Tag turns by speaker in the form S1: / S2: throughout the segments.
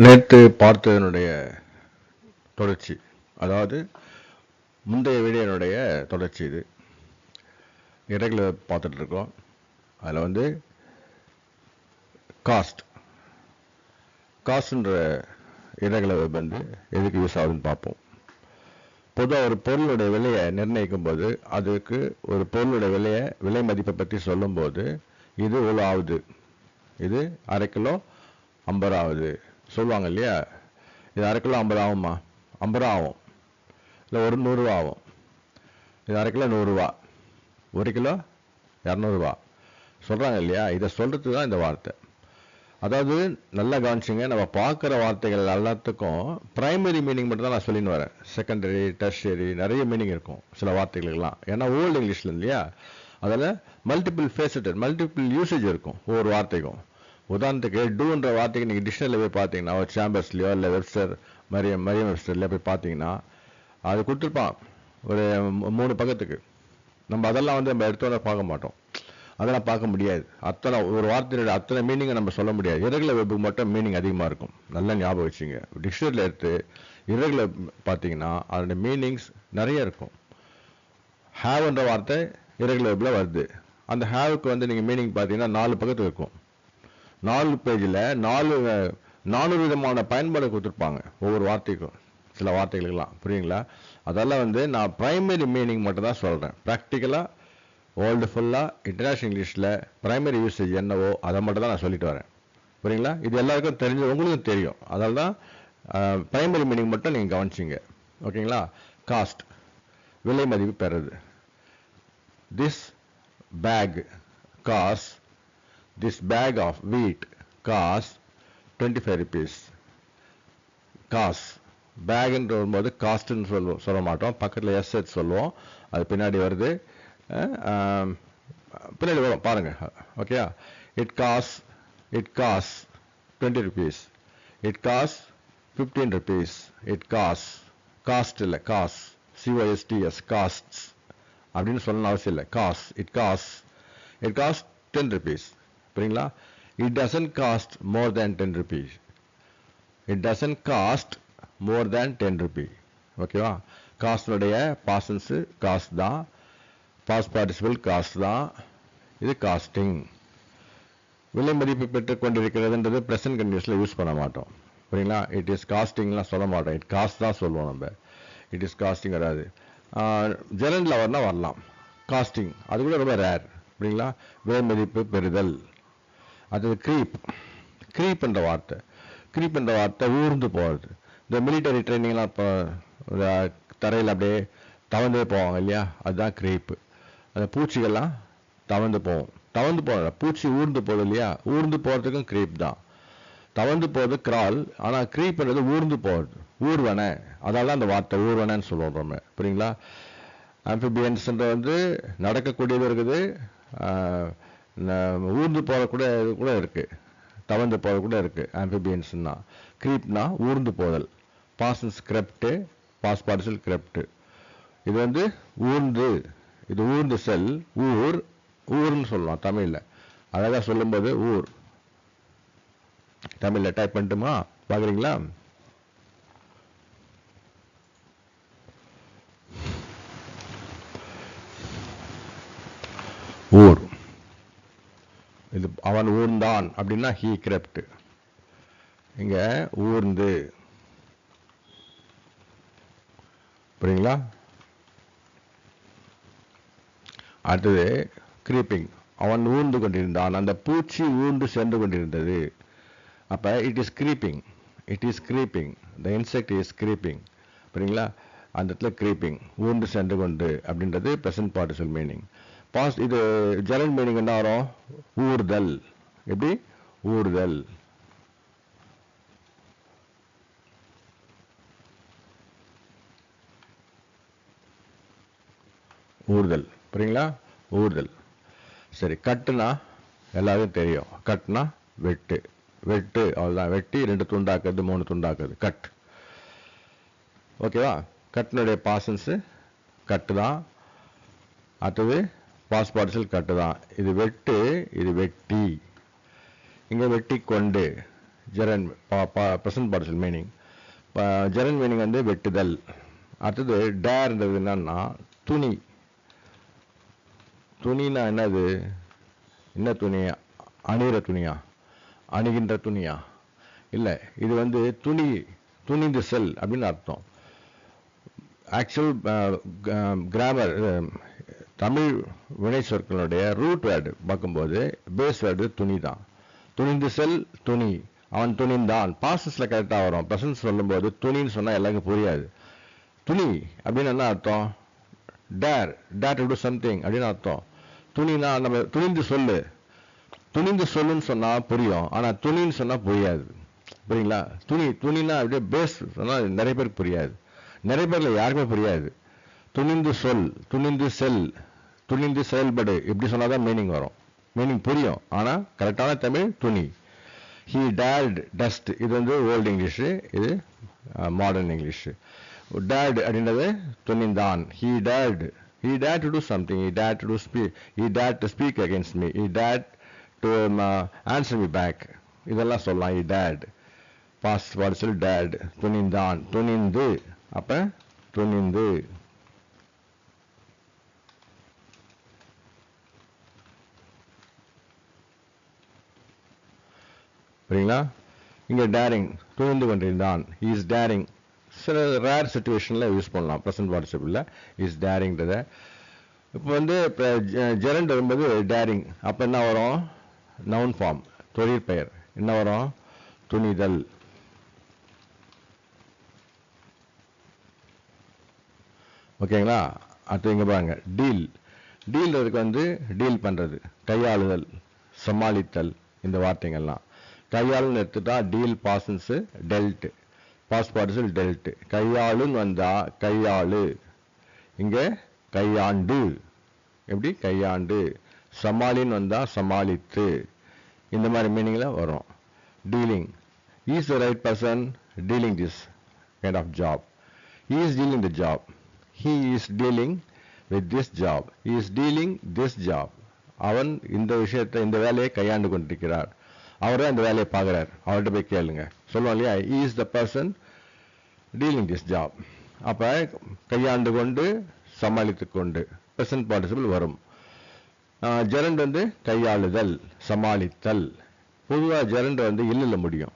S1: நேற்று பார்த்ததனுடைய தொடர்ச்சி, அதாவது முந்தைய வீடியோனுடைய தொடர்ச்சி. இது இரெகுலர் பார்த்துட்டு இருக்கோம். அதில் வந்து காஸ்ட்ன்ற இரெகுலர் வெப் வந்து எதுக்கு யூஸ் ஆகுதுன்னு பார்ப்போம். பொதுவாக ஒரு பொருளுடைய விலையை நிர்ணயிக்கும் போது, அதுக்கு ஒரு பொருளுடைய விலை மதிப்பை பற்றி சொல்லும்போது, இது இவ்வளோ ஆகுது, இது அரை கிலோ 50 ரூபா ஆகுது சொல்லுவாங்க இல்லையா. இது அரை கிலோ 50 ஆகுமா? 50 ரூபா ஆகும், இல்லை ஒரு 100 ரூபா ஆகும். இது அரை கிலோ 100 ரூபா, ஒரு கிலோ 200 ரூபா சொல்கிறாங்க இல்லையா. இதை சொல்கிறது தான் இந்த வார்த்தை. அதாவது நல்லா கவனிச்சிங்க, நம்ம பார்க்குற வார்த்தைகள் எல்லாத்துக்கும் ப்ரைமரி மீனிங் மட்டும் தான் நான் சொல்லின்னு வரேன். செகண்டரி, டெர்ஷரி நிறைய மீனிங் இருக்கும் சில வார்த்தைகளுக்கெல்லாம். ஏன்னா ஓல்டு இங்கிலீஷில் இல்லையா, அதில் மல்டிபிள் ஃபேஸட்டட், மல்டிபிள் யூசேஜ் இருக்கும் ஒவ்வொரு வார்த்தைக்கும். உதாரணத்துக்கு டூன்ற வார்த்தைக்கு நீங்கள் டிக்ஷனரியில் போய் பார்த்தீங்கன்னா, ஒரு சாம்பர்ஸ்லையோ இல்லை வெப்ஸ்டர் மரியம் வெப்ஸ்டர்லையோ போய் பார்த்தீங்கன்னா, அது கொடுத்துருப்பான் ஒரு 3 பக்கத்துக்கு. நம்ம அதெல்லாம் வந்து நம்ம எடுத்தோன்னே பார்க்க மாட்டோம், அதெல்லாம் பார்க்க முடியாது. அத்தனை ஒரு வார்த்தையோட அத்தனை மீனிங்கை நம்ம சொல்ல முடியாது. இரெகுலர் வெப்புக்கு மட்டும் மீனிங் அதிகமாக இருக்கும். நல்லா ஞாபகம் வச்சுங்க. டிக்ஷனரியில் எடுத்து இரெகுலர் பார்த்தீங்கன்னா அதோட மீனிங்ஸ் நிறைய இருக்கும். ஹேவ்ன்ற வார்த்தை இரெகுலர் வெப்பில் வருது. அந்த ஹேவுக்கு வந்து நீங்கள் மீனிங் பார்த்தீங்கன்னா 4 பக்கத்துக்கு இருக்கும். 4 பேஜில் 400 விதமான பயன்பாடு கொடுத்துருப்பாங்க ஒவ்வொரு வார்த்தைக்கும், சில வார்த்தைகளுக்கெல்லாம். புரியுங்களா? அதெல்லாம் வந்து நான் ப்ரைமரி மீனிங் மட்டும் தான் சொல்கிறேன். ப்ராக்டிக்கலாக வேர்ல்டு ஃபுல்லாக இன்டர்நேஷ்னல் இங்கிலீஷில் ப்ரைமரி யூசேஜ் என்னவோ அதை மட்டும் தான் நான் சொல்லிட்டு வரேன். புரியுங்களா? இது எல்லாருக்கும் தெரிஞ்சு உங்களுக்கும் தெரியும். அதனால தான் ப்ரைமரி மீனிங் மட்டும் நீங்கள் கவனிச்சிங்க. ஓகேங்களா? காஸ்ட், விலை மதிப்பு பெறுறது. This bag cost, this bag of wheat cost 25 rupees. Cost பேக்ன்ற வரும்போது காஸ்ட்னு சொல்ல மாட்டோம், பக்கத்தில் எஸ் சொல்லுவோம். அது பின்னாடி வருது, பின்னாடி வரும் பாருங்க. Okay, it cost 20 rupees, it cost 15 rupees, it cost இல்லை, COSTS காஸ்ட்ஸ் அப்படின்னு சொல்லணும் அவசியம் இல்லை. It cost 10 rupees. புரியுங்களா? It doesn't cost more than 10 rupees. It doesn't cost more than 10 rupees. ஓகேவா? காஸ்ட்னுடைய பாசன்ஸ் காஸ்ட் தான், பாஸ்ட் பார்ட்டிசிபிள் காஸ்ட் தான். இது காஸ்டிங். விலை மதிப்பு பெற்றுக் கொண்டிருக்கிறதுன்றது ப்ரெசன்ட் கண்டினியூஸில் யூஸ் பண்ண மாட்டோம். புரியுங்களா? இட் இஸ் காஸ்டிங்லாம் சொல்ல மாட்டோம், இட் காஸ்ட் தான் சொல்லுவோம் நம்ம. இட் இஸ் காஸ்டிங் வராது. ஜெனரல் வரனா வரலாம் காஸ்டிங், அது கூட ரொம்ப ரேர். புரியுங்களா? விலை மதிப்பு பெறுதல். அது க்ரீப் என்ற வார்த்தை ஊர்ந்து போகிறது. இந்த மிலிட்டரி ட்ரைனிங்லாம் இப்போ தரையில் அப்படியே தவந்தே போவாங்க இல்லையா, அதுதான் க்ரீப்பு. அந்த பூச்சிகள்லாம் தவந்து போகிற பூச்சி ஊர்ந்து போகுது இல்லையா, ஊர்ந்து போகிறதுக்கும் க்ரீப் தான். தவந்து போகிறது கிரால், ஆனால் க்ரீப்ன்றது ஊர்ந்து போகிறது, ஊர்வனை. அதால அந்த வார்த்தை ஊர்வனைன்னு சொல்லுவோம் நம்ம. புரியுங்களா? ஆம்பிபியன்ஸ்ன்ற வந்து நடக்கக்கூடியது இருக்குது, ஊர்ந்து போகிற கூட இருக்குது, தவந்து போகிற கூட இருக்குது. ஆம்பிபியன்ஸ்னா, க்ரீப்னா ஊர்ந்து போதல். பாசன்ஸ் கிரெப்டு, பாஸ் பார்ட்டிசிபிள் கிரெப்டு. இது வந்து ஊர்ந்து, இது ஊர்ந்து செல், ஊர்னு சொல்லலாம் தமிழில். அழகாக சொல்லும்போது ஊர். தமிழில் டைப் பண்ணட்டுமா? பார்க்குறீங்களா? ஊர். இது அவன் ஊர்ந்தான் அப்படின்னா ஹீ கிரெப்ட். இங்க ஊர்ந்து. புரியுங்களா? அடுத்தது கிரீப்பிங். அவன் ஊர்ந்து கொண்டிருந்தான், அந்த பூச்சி ஊர்ந்து சென்று கொண்டிருந்தது. அப்ப it is creeping, the insect is creeping. புரியுங்களா? அந்த இடத்துல கிரீப்பிங், ஊர்ந்து சென்று கொண்டு அப்படின்றது ப்ரெசன்ட் பார்ட்டிசிபிள் மீனிங். பாஸ்ட் இது ஜெனரல் மீனிங் என்ன வரும்? ஊர்தல். எப்படி? ஊர்தல். புரியுங்களா? ஊர்தல். சரி, கட்டுனா எல்லாருக்கும் தெரியும். கட்னா வெட்டு, அவ்வளோதான். வெட்டி 2 துண்டாக்குறது, 3 துண்டாக்குறது, கட். ஓகேவா? கட்டினுடைய பாசன்ஸு கட்டு தான். அடுத்தது பாஸ்ட் பார்ட்டிசிபிள் கட்டு தான். இது வெட்டு, இது வெட்டி. இங்கே வெட்டி கொண்டு, gerund present participle meaning. Gerund meaning வந்து வெட்டுதல். அடுத்தது டேர்ன்றது என்னன்னா துணி. துணினா என்னது? என்ன துணி? அணிகிற துணியா? அணிகின்ற துணியா? இல்லை, இது வந்து துணிந்து செல் அப்படின்னு அர்த்தம். ஆக்சுவல் கிராமர் தமிழ் வினை சொற்களுடைய ரூட் வேர்டு பார்க்கும்போது பேஸ் வேர்டு துணி தான். துணிந்து செல், துணி. அவன் துணிந்தான். பாஸ்டன்ஸ்ல கரெக்டாக வரும். ப்ரெசன்ஸ் சொல்லும்போது துணின்னு சொன்னால் எல்லாருக்கும் புரியாது. துணி அப்படின்னு என்ன அர்த்தம்? டேர் டு டூ சம்திங் அப்படின்னு அர்த்தம். துணினா நம்ம துணிந்து சொல்லுன்னு சொன்னால் புரியும், ஆனால் துணின்னு சொன்னால் புரியாது. புரியுங்களா? துணினா அப்படியே பேஸ் சொன்னால் நிறைய பேருக்கு புரியாது. நிறைய பேர்ல யாருக்குமே புரியாது. துணிந்து சொல், துணிந்து செல், துணிந்து செயல்படு இப்படி சொன்னாதான் மீனிங் வரும். மீனிங் புரியும், ஆனா கரெக்டான தமிழ் துணி. ஹி டேர்ட் டஸ்ட், இது வந்து ஓல்டு இங்கிலீஷ், இது மாடர்ன் இங்கிலீஷ். டேர்ட் அப்படின்றது துணிந்தான். He dared to do something, he dared to speak against me, he dared to answer me back. இதெல்லாம் சொல்லலாம். he dared past participle dared. துணிந்தான், துணிந்து. அப்ப துணிந்து. புரியுங்களா? இங்க டேரிங், துணிந்து கொண்டிருந்தான். he is daring. சில ரேர் சிச்சுவேஷன்ல யூஸ் பண்ணலாம் ப்ரெசன்ட் பார்ட்டிசிபிள்ல இஸ் டேரிங்கிறத. இப்போ வந்து ஜெரண்ட் வரும்போது டேரிங், அப்போ என்ன வரும்? நவுன் ஃபார்ம், தொழிற்பெயர். என்ன வரும்? துணிதல். ஓகேங்களா? அடுத்து இங்க பாருங்க, டீல்றதுக்கு வந்து டீல் பண்றது, கையாளுதல், சமாளித்தல், இந்த வார்த்தைகள்லாம். கையாளுன்னு எடுத்துட்டா deal பாசன்ஸ் dealt, past participle dealt. கையாளுன்னு வந்தா கையாளு, இங்க கையாண்டு. எப்படி? கையாண்டு. சமாளின்னு வந்தா சமாளித்து. இந்த மாதிரி மீனிங்ல வரும். Dealing, is the right person dealing this kind of job. he is dealing the job, he is dealing with this job, he is dealing this job. அவன் இந்த விஷயத்தை, இந்த வேலையை கையாண்டு கொண்டிருக்கிறார். அவர் தான் இந்த வேலையை பார்க்கிறார். அவர்கிட்ட போய் கேளுங்க. சொல்லுவோம் இல்லையா? he is the person dealing this job. அப்ப கையாண்டு கொண்டு, சமாளித்து கொண்டு, present participle வரும். ஜெரண்ட் வந்து கையாளுதல், சமாளித்தல். பொதுவா ஜெரண்ட் வந்து இல்ல முடியும்.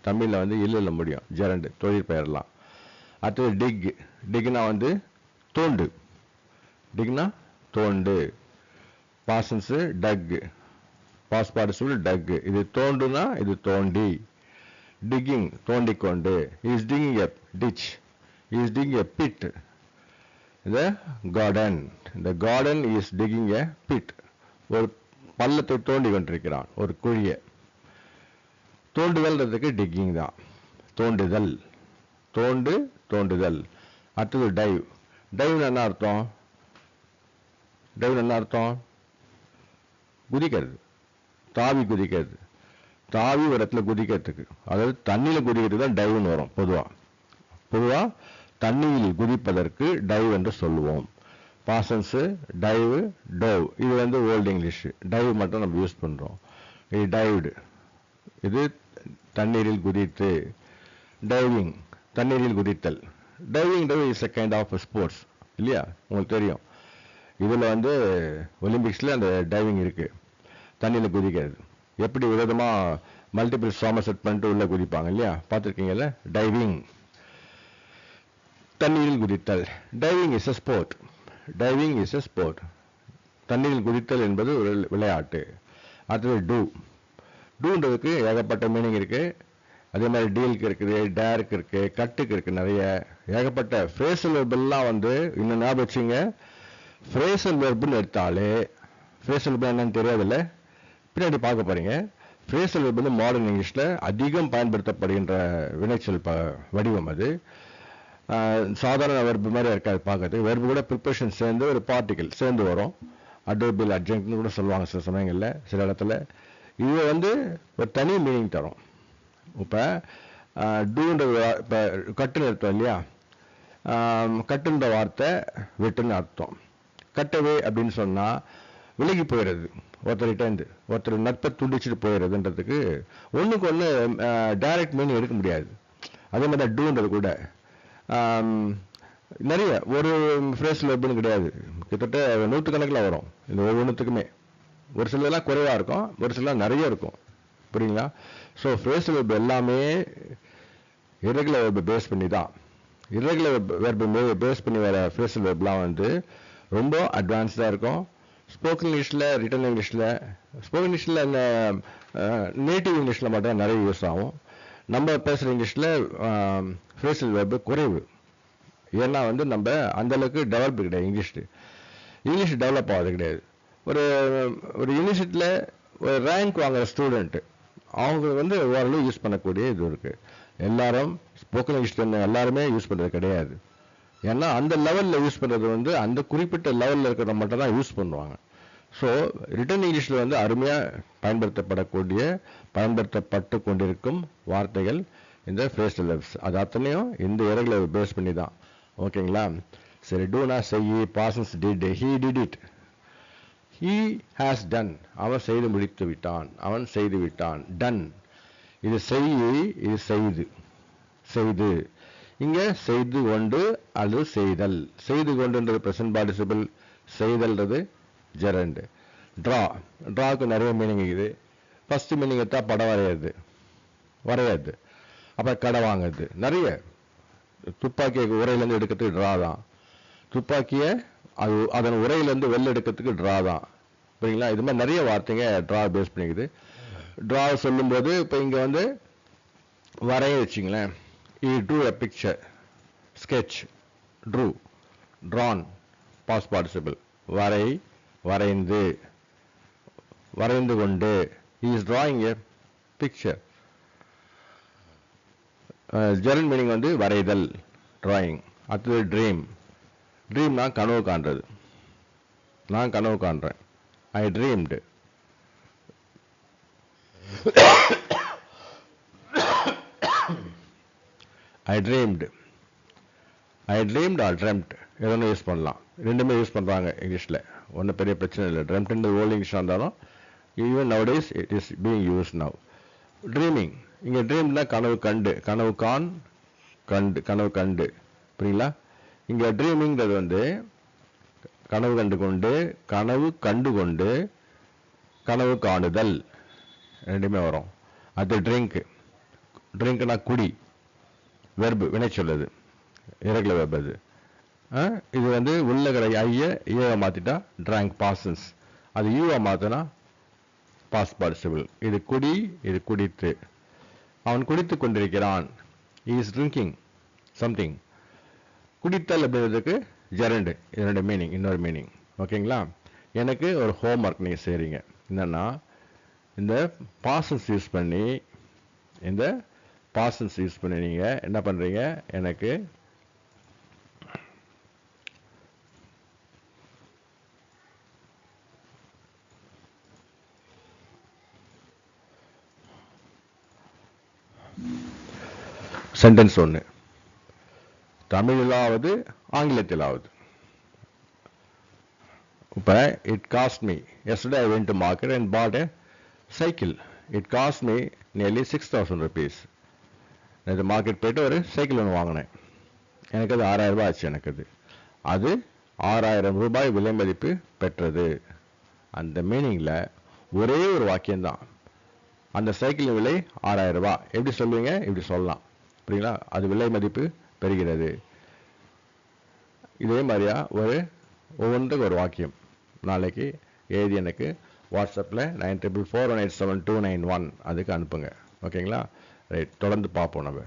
S1: தமிழ்ல வந்து இல்ல முடியும் ஜெரண்ட், தொழிற்பெயர்லாம். அடுத்தது டிக்னா வந்து தோண்டு. டிக்னா தோண்டு. Past tense dug, past participle dug. இது தோண்டுனா இது தோண்டி. டிக்கிங், தோண்டிக்கொண்டு. இஸ் டிங்கிங் எ டிச், இஸ் டிங்கிங் எ பிட். இந்த கார்டன், இந்த garden is digging a pit. ஒரு பள்ளத்தை தோண்டி கொண்டிருக்கிறான், ஒரு குழியை. தோண்டுதல்ன்றதுக்கு டிக்கிங் தான். தோண்டுதல், தோண்டுதல். அடுத்தது டைவ். டைவ்னு என்ன அர்த்தம்? குதிக்கிறது, தாவி குதிக்கிறது. தாவி ஒரு இடத்துல குதிக்கிறதுக்கு, அதாவது தண்ணியில குதிக்கிறதுக்கு தான் டைவ்னு வரும். பொதுவா தண்ணியில் குதிப்பதற்கு டைவ் என்று சொல்லுவோம். பாசன்ஸ் டைவ், டோவ். இது வந்து ஓல்டு இங்கிலீஷ். டைவ் மட்டும் நம்ம யூஸ் பண்றோம். இது டைவ்டு, இது தண்ணீரில் குதித்து. டைவிங், தண்ணீரில் குதித்தல். டைவிங்கிறது is a kind of sports இல்லையா? உங்களுக்கு தெரியும். இதுல வந்து ஒலிம்பிக்ஸ்ல அந்த டைவிங் இருக்கு, தண்ணியில குதிக்கிறது. எப்படி விதமா மல்டிபிள் சாமர்செட் பண்ணிட்டு உள்ள குதிப்பாங்க இல்லையா? பார்த்துருக்கீங்கல்ல? டைவிங், தண்ணீரில் குதித்தல். Diving is a sport. தண்ணீரில் குதித்தல் என்பது ஒரு விளையாட்டு. அடுத்தது டூன்றதுக்கு ஏகப்பட்ட மீனிங் இருக்கு. அதே மாதிரி டீலுக்கு இருக்குது, டேருக்கு இருக்கு, கட்டுக்கு இருக்கு, நிறைய ஏகப்பட்ட. ஃப்ரேசல் வெர்பெல்லாம் வந்து இன்னும் ஞாபகம் வச்சுங்க. ஃப்ரேசல் வெர்புன்னு எடுத்தாலே, ஃப்ரேசல் வெர்பு என்னன்னு தெரியாதுல்ல, பின்னாடி பார்க்க போறீங்க. ஃப்ரேசல் வெர்பு வந்து மாடர்ன் இங்கிலீஷ்ல அதிகம் பயன்படுத்தப்படுகின்ற வினைச்சொல் வடிவம். அது சாதாரண வெர்பு மாதிரி இருக்காது பார்க்கறதுக்கு. வெர்பு கூட ப்ரிப்பரேஷன் சேர்ந்து ஒரு பார்ட்டிகல் சேர்ந்து வரும். அட்வர்பியல் அட்ஜங்க்ட்னு கூட சொல்லுவாங்க சில சமயங்கள்ல, சில இடத்துல. இது வந்து ஒரு தனி மீனிங் தரும். இப்ப டூன்ற இப்ப கட்டுன்னு அர்த்தம் இல்லையா? கட்டுன்ற வார்த்தை வெட்டுன்னு அர்த்தம். கட்டவே அப்படின்னு சொன்னா விலகி போயிடுறது, ஒருத்தர்கிட்டேருந்து ஒருத்தர் நட்பை துண்டிச்சுட்டு போயிடுறதுன்றதுக்கு ஒன்றுக்கு ஒன்று டைரக்ட் மீனிங் எடுக்க முடியாது. அதே மாதிரி தான் டூன்றது கூட நிறைய ஒரு ஃப்ரேஸில் எப்படின்னு கிடையாது, கிட்டத்தட்ட நூற்றுக்கணக்கில் வரும் இந்த ஒவ்வொன்றுத்துக்குமே. ஒரு சிலதெல்லாம் குறைவாக இருக்கும், ஒரு சிலலாம் நிறைய இருக்கும். புரியுங்களா? ஸோ ஃப்ரேஸில் வெர்பு எல்லாமே இரகுலர் வெர்பை பேஸ் பண்ணி தான். இரகுலர் வெர்பை பேஸ் பண்ணி வர ஃப்ரேஸில் வெர்ப்லாம் வந்து ரொம்ப அட்வான்ஸ்டாக இருக்கும். ஸ்போக்கன் இங்கிலீஷில், ரிட்டன் இங்கிலீஷில், ஸ்போக்கன் இங்கிலீஷில் இந்த நேட்டிவ் இங்கிலீஷில் மட்டும் நிறைய யூஸ் ஆகும். நம்ம பேசுகிற இங்கிலீஷில் ஃப்ரேஸில் வெர்பு குறைவு. ஏன்னா வந்து நம்ம அந்தளவுக்கு டெவலப் கிடையாது. இங்கிலீஷ் டெவலப் ஆகிறது கிடையாது. ஒரு யூனிவர்சிட்டியில் ஒரு ரேங்க் வாங்குற ஸ்டூடெண்ட்டு அவங்க வந்து ஓரளவு யூஸ் பண்ணக்கூடிய இது இருக்குது. எல்லாரும் ஸ்போக்கன் இங்கிலீஷ் எல்லாருமே யூஸ் பண்ணுறது கிடையாது. ஏன்னா அந்த லெவலில் யூஸ் பண்ணுறது வந்து அந்த குறிப்பிட்ட லெவலில் இருக்கிறத மட்டும் தான் யூஸ் பண்ணுவாங்க. ஸோ ரிட்டன் இங்கிலீஷில் வந்து அருமையாக பயன்படுத்தப்பட்டு கொண்டிருக்கும் வார்த்தைகள் இந்த ஃப்ரேஸல் வெர்ப்ஸ். அது அத்தனையும் இந்த இரகுலர் வெர்பை பேஸ் பண்ணி தான். ஓகேங்களா? சரி, டூனா செய்யி, past tense did, he did it, he has done, அவன் செய்து முடித்து விட்டான், அவன் செய்து விட்டான். டன், இது செய்யி, இது செய்து. இங்க செய்து கொண்டு அல்லது செய்தல். செய்து கொண்டுன்றது பிரசன்ட் பார்ட்டிசிபிள், செய்தல்ன்றது ஜெரண்ட். ட்ராக்கு நிறைய மீனிங் இருக்குது. ஃபர்ஸ்ட் மீனிங் எடுத்தா படம் வரையாது. அப்புறம் கடை வாங்குறது, நிறைய. துப்பாக்கியை உரையிலேருந்து எடுக்கிறதுக்கு ட்ரா தான். துப்பாக்கியை அதன் உரையிலேருந்து வெளில எடுக்கிறதுக்கு ட்ரா தான். புரியுங்களா? இது மாதிரி நிறைய வார்த்தைங்க ட்ரா பேஸ் பண்ணிக்குது. ட்ரா சொல்லும்போது இப்போ இங்கே வந்து வரைய வச்சிங்களேன், he drew a picture, sketch, drew, drawn, past participle. வரைந்து கொண்டு, he is drawing a picture. Gerund meaning வந்து வரைதல், drawing. அடுத்தது ட்ரீம் நான் கனவு காண்றது. நான் கனவு காண்றேன், ஐ ட்ரீம்டு. ஐ ட்ரீம்டு ஆர் ட்ரெம்ட் எதனா யூஸ் பண்ணலாம். ரெண்டுமே யூஸ் பண்ணுறாங்க இங்கிலீஷில், ஒன்றும் பெரிய பிரச்சனை இல்லை. ட்ரெம்ட்ன்றது ஓல்டு இங்கிலீஷாக இருந்தாலும் even nowadays it is being use now. Dreaming, இங்கே ட்ரீம்னா கனவு கண்டு. புரியுங்களா? இங்கே ட்ரீமிங்கிறது வந்து கனவு கண்டு கொண்டு கனவு காணுதல் ரெண்டுமே வரும். அது ட்ரிங்க்னா குடி, வெர்பு வினை சொல்லுது, இரகுலர் வெர்பு. அது இது வந்து உள்ளகரை ஐயை மாத்திட்டா ட்ராங்க் பாசன்ஸ், அது யூவை மாத்தினா பாஸ்ட் பார்ட்டிசிபிள். இது குடி, இது குடித்து. அவன் குடித்து கொண்டிருக்கிறான், இஸ் ட்ரிங்கிங் சம்திங். குடித்தல் அப்படின்றதுக்கு ஜெரண்ட், இதனோட மீனிங், இன்னொரு மீனிங். ஓகேங்களா? எனக்கு ஒரு ஹோம்ஒர்க் நீங்கள் செய்கிறீங்க. என்னன்னா, இந்த பாசன்ஸ் யூஸ் பண்ணி நீங்கள் என்ன பண்ணுறீங்க, எனக்கு சென்டென்ஸ் ஒன்று தமிழிலாவது ஆங்கிலத்திலாவது. இப்போ it cost me, yesterday I went to market and bought a cycle. It cost me nearly 6,000 rupees. நான் இது மார்க்கெட் போயிட்டு ஒரு சைக்கிள் ஒன்று வாங்கினேன், எனக்கு அது 6,000 ரூபாய் ஆச்சு. எனக்கு அது 6,000 ரூபாய் விலை மதிப்பு பெற்றது. அந்த மீனிங்கில் ஒரே ஒரு வாக்கியம்தான், அந்த சைக்கிளின் விலை 6,000 ரூபாய். எப்படி சொல்லுவீங்க? இப்படி சொல்லலாம். புரியுங்களா? அது விலை மதிப்பு பெறுகிறது. இதே மாதிரியா ஒவ்வொன்றுக்கு ஒரு வாக்கியம் நாளைக்கு எழுதி எனக்கு வாட்ஸ்அப்பில் 9441872991 அதுக்கு அனுப்புங்க. ஓகேங்களா? ரைட், தொடர்ந்து பார்ப்போம் நம்ம.